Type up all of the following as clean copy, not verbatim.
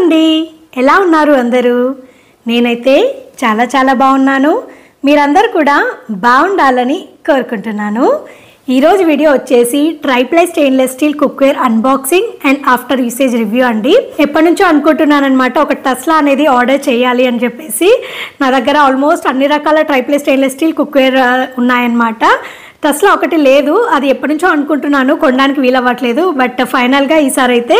అండి, ఎలా ఉన్నారు అందరూ? నేనైతే చాలా బాగున్నాను. మీరందరూ కూడా బాగుండాలని కోరుకుంటున్నాను. ఈరోజు వీడియో వచ్చేసి triply stainless steel cookware unboxing and after usage review అండి. ఎప్పటి నుంచో అనుకుంటున్నాను అనమాట, ఒక టస్లా అనేది ఆర్డర్ చేయాలి అని చెప్పేసి. నా దగ్గర ఆల్మోస్ట్ అన్ని రకాల ట్రైప్లై స్టెయిన్లెస్ స్టీల్ కుక్వేర్ ఉన్నాయన్నమాట. టస్లా ఒకటి లేదు, అది ఎప్పటి నుంచో అనుకుంటున్నాను, కొనడానికి వీలవ్వట్లేదు. బట్ ఫైనల్గా ఈసారి అయితే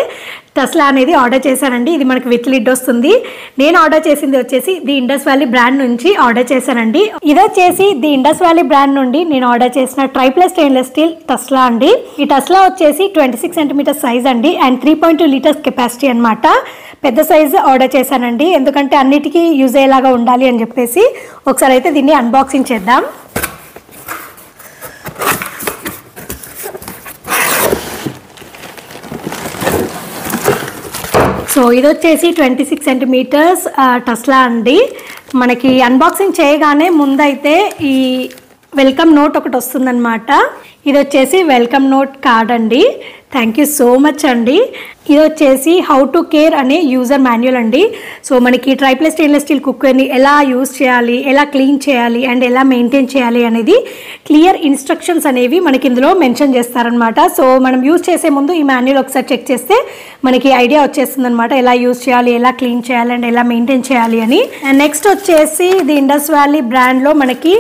టస్లా అనేది ఆర్డర్ చేశానండి. ఇది మనకి విత్ లిడ్ వస్తుంది. నేను ఆర్డర్ చేసింది వచ్చేసి ది ఇండస్ వ్యాలీ బ్రాండ్ నుంచి ఆర్డర్ చేశానండి. ఇది వచ్చేసి ది ఇండస్ వ్యాలీ బ్రాండ్ నుండి నేను ఆర్డర్ చేసిన ట్రైప్లై స్టెయిన్లెస్ స్టీల్ టస్లా అండి. ఈ టస్లా వచ్చేసి 26 సెంటీమీటర్ సైజ్ అండి అండ్ 3.2 లీటర్స్ కెపాసిటీ అనమాట. పెద్ద సైజు ఆర్డర్ చేశానండి, ఎందుకంటే అన్నిటికీ యూజ్ అయ్యేలాగా ఉండాలి అని చెప్పేసి. ఒకసారి అయితే దీన్ని అన్బాక్సింగ్ చేద్దాం. సో ఇది వచ్చేసి 26 సెంటీమీటర్స్ టస్లా అండి. మనకి అన్బాక్సింగ్ చేయగానే ముందైతే ఈ వెల్కమ్ నోట్ ఒకటి వస్తుందన్నమాట. ఇది వచ్చేసి వెల్కమ్ నోట్ కార్డ్ అండి. థ్యాంక్ యూ సో మచ్ అండి. ఇది వచ్చేసి హౌ టు కేర్ అనే యూజర్ మాన్యువల్ అండి. సో మనకి ట్రైప్లై స్టెయిన్లెస్ స్టీల్ కుక్కర్ని ఎలా యూజ్ చేయాలి, ఎలా క్లీన్ చేయాలి అండ్ ఎలా మెయింటైన్ చేయాలి అనేది క్లియర్ ఇన్స్ట్రక్షన్స్ అనేవి మనకి ఇందులో మెన్షన్ చేస్తారనమాట. సో మనం యూజ్ చేసే ముందు ఈ మాన్యువల్ ఒకసారి చెక్ చేస్తే మనకి ఐడియా వచ్చేస్తుంది అనమాట, ఎలా యూజ్ చేయాలి, ఎలా క్లీన్ చేయాలి అండ్ ఎలా మెయింటైన్ చేయాలి అని. అండ్ నెక్స్ట్ వచ్చేసి ది ఇండస్ వ్యాలీ బ్రాండ్లో మనకి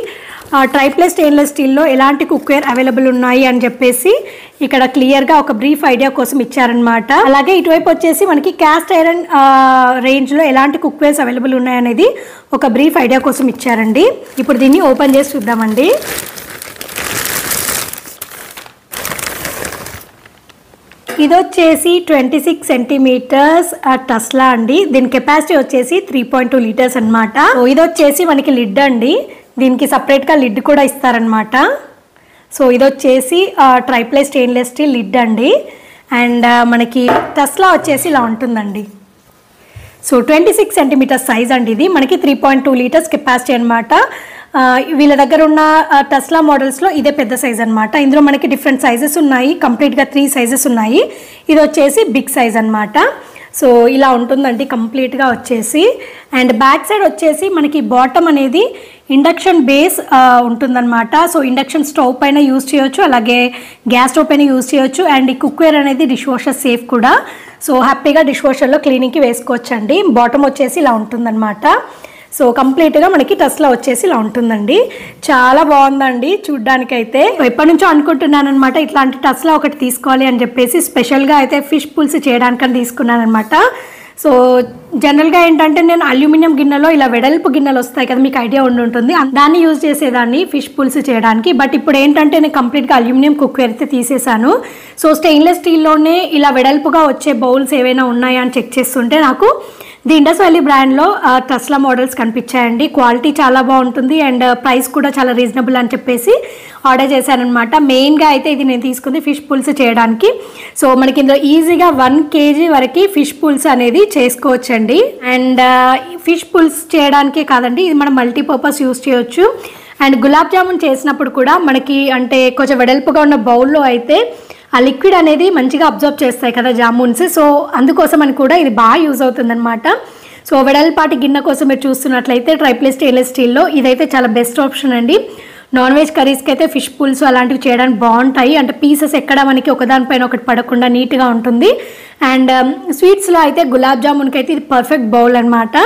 ట్రైప్లై స్టెయిన్లెస్ స్టీల్లో ఎలాంటి కుక్వేర్ అవైలబుల్ ఉన్నాయి అని చెప్పేసి ఇక్కడ క్లియర్గా ఒక బ్రీఫ్ ఐడియా కోసం ఇచ్చారనమాట. అలాగే ఇటువైపు వచ్చేసి మనకి క్యాస్ట్ ఐరన్ రేంజ్లో ఎలాంటి కుక్వేర్స్ అవైలబుల్ ఉన్నాయనేది ఒక బ్రీఫ్ ఐడియా కోసం ఇచ్చారండి. ఇప్పుడు దీన్ని ఓపెన్ చేసి చూద్దామండి. ఇది వచ్చేసి 26 సెంటీమీటర్స్ టస్లా అండి. దీని కెపాసిటీ వచ్చేసి 3.2 లీటర్స్ అనమాట. ఇది వచ్చేసి మనకి లిడ్ అండి, దీనికి సపరేట్గా లిడ్ కూడా ఇస్తారనమాట. సో ఇది వచ్చేసి ట్రైప్లై స్టెయిన్లెస్ స్టీల్ లిడ్ అండి. అండ్ మనకి టస్లా వచ్చేసి ఇలా ఉంటుందండి. సో 26 సెంటీమీటర్ సైజ్ అండి. ఇది మనకి 3.2 లీటర్స్ కెపాసిటీ అనమాట. వీళ్ళ దగ్గర ఉన్న టస్లా మోడల్స్లో ఇదే పెద్ద సైజ్ అనమాట. ఇందులో మనకి డిఫరెంట్ సైజెస్ ఉన్నాయి, కంప్లీట్గా 3 సైజెస్ ఉన్నాయి. ఇది వచ్చేసి బిగ్ సైజ్ అనమాట. సో ఇలా ఉంటుందండి కంప్లీట్గా వచ్చేసి. అండ్ బ్యాక్ సైడ్ వచ్చేసి మనకి బాటమ్ అనేది ఇండక్షన్ బేస్ ఉంటుందన్నమాట. సో ఇండక్షన్ స్టవ్ పైన యూజ్ చేయొచ్చు, అలాగే గ్యాస్ స్టవ్ పైన యూజ్ చేయొచ్చు. అండ్ ఈ కుక్వేర్ అనేది డిష్ వాషర్ సేఫ్ కూడా. సో హ్యాపీగా డిష్ వాషర్లో క్లీనింగ్కి వేసుకోవచ్చు అండి. బాటమ్ వచ్చేసి ఇలా ఉంటుందన్నమాట. సో కంప్లీట్గా మనకి టస్లా వచ్చేసి ఇలా ఉంటుందండి. చాలా బాగుందండి చూడ్డానికైతే. ఎప్పటి నుంచో అనుకుంటున్నాను అనమాట, ఇట్లాంటి టస్లా ఒకటి తీసుకోవాలి అని చెప్పేసి. స్పెషల్గా అయితే ఫిష్ పులుసు చేయడానికని తీసుకున్నాను అనమాట. సో జనరల్గా ఏంటంటే నేను అల్యూమినియం గిన్నెలో ఇలా వెడల్పు గిన్నెలు వస్తాయి కదా, మీకు ఐడియా ఉంటుంది, దాన్ని యూజ్ చేసేదాన్ని ఫిష్ పులుసు చేయడానికి. బట్ ఇప్పుడు ఏంటంటే నేను కంప్లీట్గా అల్యూమినియం కుక్వేర్ అయితే తీసేసాను. సో స్టెయిన్లెస్ స్టీల్లోనే ఇలా వెడల్పుగా వచ్చే బౌల్స్ ఏవైనా ఉన్నాయా అని చెక్ చేస్తుంటే నాకు ది ఇండస్ వ్యాలీ బ్రాండ్లో టస్లా మోడల్స్ కనిపించాయండి. క్వాలిటీ చాలా బాగుంటుంది అండ్ ప్రైస్ కూడా చాలా రీజనబుల్ అని చెప్పేసి ఆర్డర్ చేశానమాట. మెయిన్గా అయితే ఇది నేను తీసుకుంది ఫిష్ పులుసు చేయడానికి. సో మనకి ఇందులో ఈజీగా 1 kg వరకు ఫిష్ పులుసు అనేది చేసుకోవచ్చండి. అండ్ ఫిష్ పులుసు చేయడానికే కాదండి, ఇది మనం మల్టీపర్పస్ యూజ్ చేయొచ్చు. అండ్ గులాబ్ జామున్ చేసినప్పుడు కూడా మనకి అంటే కొంచెం వెడల్పుగా ఉన్న బౌల్లో అయితే ఆ లిక్విడ్ అనేది మంచిగా అబ్జర్వ్ చేస్తాయి కదా జామున్స్. సో అందుకోసం అని కూడా ఇది బాగా యూజ్ అవుతుందన్నమాట. సో వెడల్పాటి గిన్నె కోసం మీరు చూస్తున్నట్లయితే ట్రైప్లై స్టెయిన్లెస్ స్టీల్లో ఇదైతే చాలా బెస్ట్ ఆప్షన్ అండి. నాన్ వెజ్ కర్రీస్కి అయితే ఫిష్ పులుసు అలాంటివి చేయడానికి బాగుంటాయి. అంటే పీసెస్ ఎక్కడ మనకి ఒకదానిపైన ఒకటి పడకుండా నీట్గా ఉంటుంది. అండ్ స్వీట్స్లో అయితే గులాబ్ జామున్కి అయితే ఇది పర్ఫెక్ట్ బౌల్ అనమాట.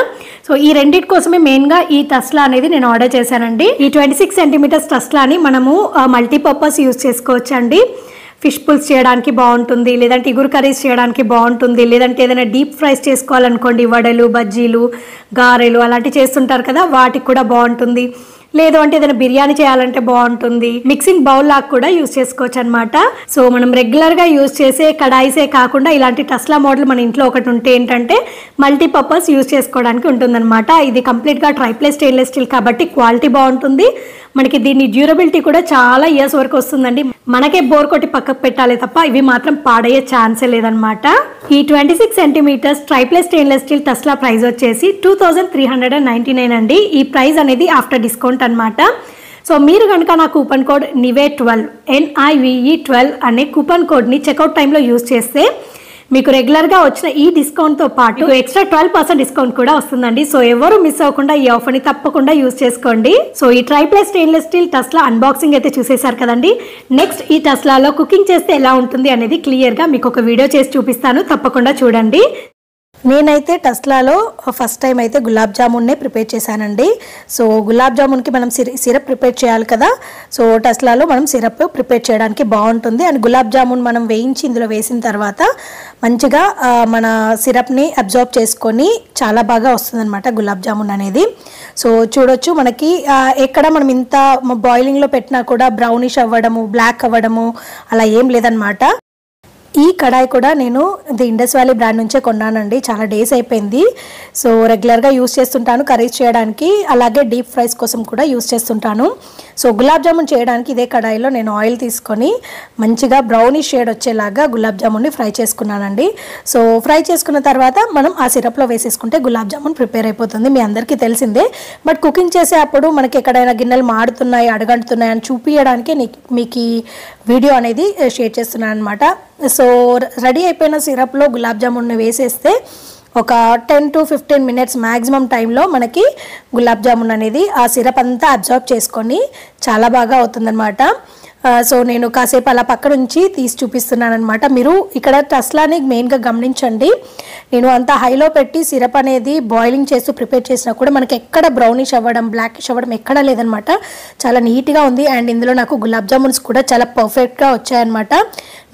సో ఈ రెండింటి కోసమే మెయిన్గా ఈ టస్లా అనేది నేను ఆర్డర్ చేశానండి. ఈ 26 సెంటీమీటర్స్ టస్లాని మనము మల్టీపర్పస్ యూజ్ చేసుకోవచ్చు అండి. ఫిష్ పుల్స్ చేయడానికి బాగుంటుంది, లేదంటే ఇగురు కర్రీస్ చేయడానికి బాగుంటుంది, లేదంటే ఏదైనా డీప్ ఫ్రైస్ చేసుకోవాలనుకోండి, వడలు, బజ్జీలు, గారెలు అలాంటివి చేస్తుంటారు కదా, వాటికి కూడా బాగుంటుంది. లేదు అంటే ఏదైనా బిర్యానీ చేయాలంటే బాగుంటుంది. మిక్సింగ్ బౌల్ లాగా కూడా యూజ్ చేసుకోవచ్చు అనమాట. సో మనం రెగ్యులర్గా యూజ్ చేసే కడాయిసే కాకుండా ఇలాంటి టస్లా మోడల్ మన ఇంట్లో ఒకటి ఉంటే ఏంటంటే మల్టీపర్పస్ యూజ్ చేసుకోవడానికి ఉంటుందన్నమాట. ఇది కంప్లీట్గా ట్రైప్లై స్టెయిన్లెస్ స్టీల్ కాబట్టి క్వాలిటీ బాగుంటుంది. మనకి దీని డ్యూరబిలిటీ కూడా చాలా ఇయర్స్ వరకు వస్తుందండి. మనకే బోర్ కొట్టి పక్కకు పెట్టాలి తప్ప ఇవి మాత్రం పాడయ్యే ఛాన్సే లేదనమాట. ఈ 26 సెంటీమీటర్స్ ట్రైప్లై స్టెయిన్లెస్ స్టీల్ టస్లా ప్రైస్ వచ్చేసి 2399 అండి. ఈ ప్రైస్ అనేది ఆఫ్టర్ డిస్కౌంట్ అనమాట. సో మీరు కనుక నా కూపన్ కోడ్ NIVE12 NIVE12 అనే కూపన్ కోడ్ని చెక్అవుట్ టైంలో యూజ్ చేస్తే మీకు రెగ్యులర్గా వచ్చిన ఈ డిస్కౌంట్తో పాటు ఎక్స్ట్రా 12% డిస్కౌంట్ కూడా వస్తుందండి. సో ఎవరు మిస్ అవ్వకుండా ఈ ఆఫర్ని తప్పకుండా యూజ్ చేసుకోండి. సో ఈ ట్రైప్లై స్టెయిన్లెస్ స్టీల్ టస్లా అన్బాక్సింగ్ అయితే చూసేశారు కదండి. నెక్స్ట్ ఈ టస్లాలో కుకింగ్ చేస్తే ఎలా ఉంటుంది అనేది క్లియర్గా మీకు ఒక వీడియో చేసి చూపిస్తాను, తప్పకుండా చూడండి. నేనైతే టస్లాలో ఫస్ట్ టైం అయితే గులాబ్ జామున్నే ప్రిపేర్ చేశానండి. సో గులాబ్ జామున్కి మనం సిరప్ ప్రిపేర్ చేయాలి కదా. సో టస్లాలో మనం సిరప్ ప్రిపేర్ చేయడానికి బాగుంటుంది. అండ్ గులాబ్ జామున్ మనం వేయించి ఇందులో వేసిన తర్వాత మంచిగా మన సిరప్ని అబ్జార్బ్ చేసుకొని చాలా బాగా వస్తుందన్నమాట గులాబ్ జామున్ అనేది. సో చూడొచ్చు, మనకి ఎక్కడ మనం ఇంత బాయిలింగ్లో పెట్టినా కూడా బ్రౌనిష్ అవ్వడము, బ్లాక్ అవ్వడము అలా ఏం లేదనమాట. ఈ కడాయి కూడా నేను ది ఇండస్ వ్యాలీ బ్రాండ్ నుంచే కొన్నానండి. చాలా డేస్ అయిపోయింది. సో రెగ్యులర్గా యూస్ చేస్తుంటాను కర్రీస్ చేయడానికి, అలాగే డీప్ ఫ్రైస్ కోసం కూడా యూస్ చేస్తుంటాను. సో గులాబ్ జామున్ చేయడానికి ఇదే కడాయిలో నేను ఆయిల్ తీసుకొని మంచిగా బ్రౌనిష్ షేడ్ వచ్చేలాగా గులాబ్ జామున్ని ఫ్రై చేసుకున్నానండి. సో ఫ్రై చేసుకున్న తర్వాత మనం ఆ సిరప్లో వేసేసుకుంటే గులాబ్ జామున్ ప్రిపేర్ అయిపోతుంది. మీ అందరికీ తెలిసిందే. బట్ కుకింగ్ చేసేటప్పుడు మనకి ఎక్కడైనా గిన్నెలు మాడుతున్నాయి, అడగంటున్నాయి అని చూపించడానికి మీకు ఈ వీడియో అనేది షేర్ చేస్తున్నాను అనమాట. సో రెడీ అయిపోయిన సిరప్లో గులాబ్ జామున్ని వేసేస్తే ఒక 10 to 15 minutes మ్యాక్సిమం టైంలో మనకి గులాబ్ జామున్ అనేది ఆ సిరప్ అంతా అబ్జార్బ్ చేసుకొని చాలా బాగా అవుతుందన్నమాట. సో నేను కాసేపు అలా పక్క నుంచి తీసి చూపిస్తున్నాను అనమాట. మీరు ఇక్కడ టస్లాని మెయిన్గా గమనించండి. నేను అంత హైలో పెట్టి సిరప్ అనేది బాయిలింగ్ చేస్తూ ప్రిపేర్ చేసినా కూడా మనకి ఎక్కడ బ్రౌనిష్ అవ్వడం, బ్లాకిష్ అవ్వడం ఎక్కడ లేదనమాట. చాలా నీట్గా ఉంది. అండ్ ఇందులో నాకు గులాబ్ జామున్స్ కూడా చాలా పర్ఫెక్ట్గా వచ్చాయన్నమాట.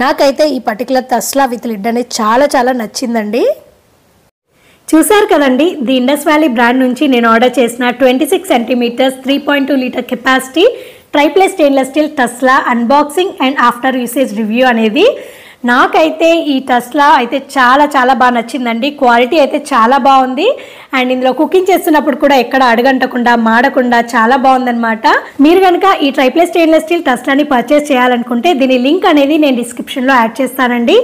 నాకైతే ఈ పర్టికులర్ టస్లా విత్ లిడ్ అనేది చాలా చాలా నచ్చిందండి. చూసారు కదండి, ది ఇండస్ వ్యాలీ బ్రాండ్ నుంచి నేను ఆర్డర్ చేసిన 26 centimeters 3.2 litre capacity triply stainless steel టస్లా unboxing and after usage review అనేది. నాకైతే ఈ టస్లా అయితే చాలా చాలా బాగా నచ్చిందండి. క్వాలిటీ అయితే చాలా బాగుంది. అండ్ ఇందులో కుకింగ్ చేస్తున్నప్పుడు కూడా ఎక్కడ అడగంటకుండా, మాడకుండా చాలా బాగుందన్నమాట. మీరు కనుక ఈ ట్రైప్లై స్టెయిన్లెస్ స్టీల్ టస్లాని పర్చేస్ చేయాలనుకుంటే దీని లింక్ అనేది నేను డిస్క్రిప్షన్లో యాడ్ చేస్తానండి.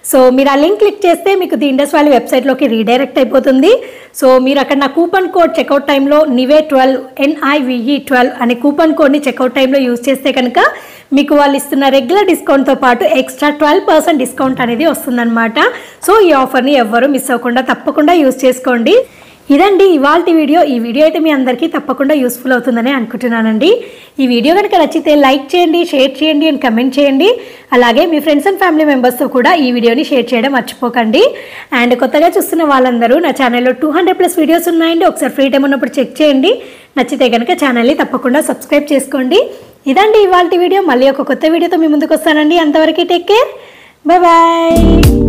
సో మీరు ఆ లింక్ క్లిక్ చేస్తే మీకు ది ఇండస్ వ్యాలీ వెబ్సైట్లోకి రీడైరెక్ట్ అయిపోతుంది. సో మీరు అక్కడ నా కూపన్ కోడ్ చెక్అవుట్ టైంలో NIVE12 NIVE12 అనే కూపన్ కోడ్ని చెక్అవుట్ టైంలో యూజ్ చేస్తే కనుక మీకు వాళ్ళు ఇస్తున్న రెగ్యులర్ డిస్కౌంట్తో పాటు ఎక్స్ట్రా 12% డిస్కౌంట్ అనేది వస్తుందన్నమాట. సో ఈ ఆఫర్ని ఎవ్వరూ మిస్ అవ్వకుండా తప్పకుండా యూజ్ చేసుకోండి. ఇదండి ఇవాల్టి వీడియో. ఈ వీడియో అయితే మీ అందరికీ తప్పకుండా యూస్ఫుల్ అవుతుందని అనుకుంటున్నానండి. ఈ వీడియో కనుక నచ్చితే లైక్ చేయండి, షేర్ చేయండి అండ్ కమెంట్ చేయండి. అలాగే మీ ఫ్రెండ్స్ అండ్ ఫ్యామిలీ మెంబర్స్తో కూడా ఈ వీడియోని షేర్ చేయడం మర్చిపోకండి. అండ్ కొత్తగా చూస్తున్న వాళ్ళందరూ నా ఛానల్లో 200+ వీడియోస్ ఉన్నాయండి. ఒకసారి ఫ్రీ టైం ఉన్నప్పుడు చెక్ చేయండి. నచ్చితే కనుక ఛానల్ని తప్పకుండా సబ్స్క్రైబ్ చేసుకోండి. ఇదండి ఇవాల్టి వీడియో. మళ్ళీ ఒక కొత్త వీడియోతో మీ ముందుకు వస్తానండి. అంతవరకు టేక్ కేర్, బాయ్ బాయ్.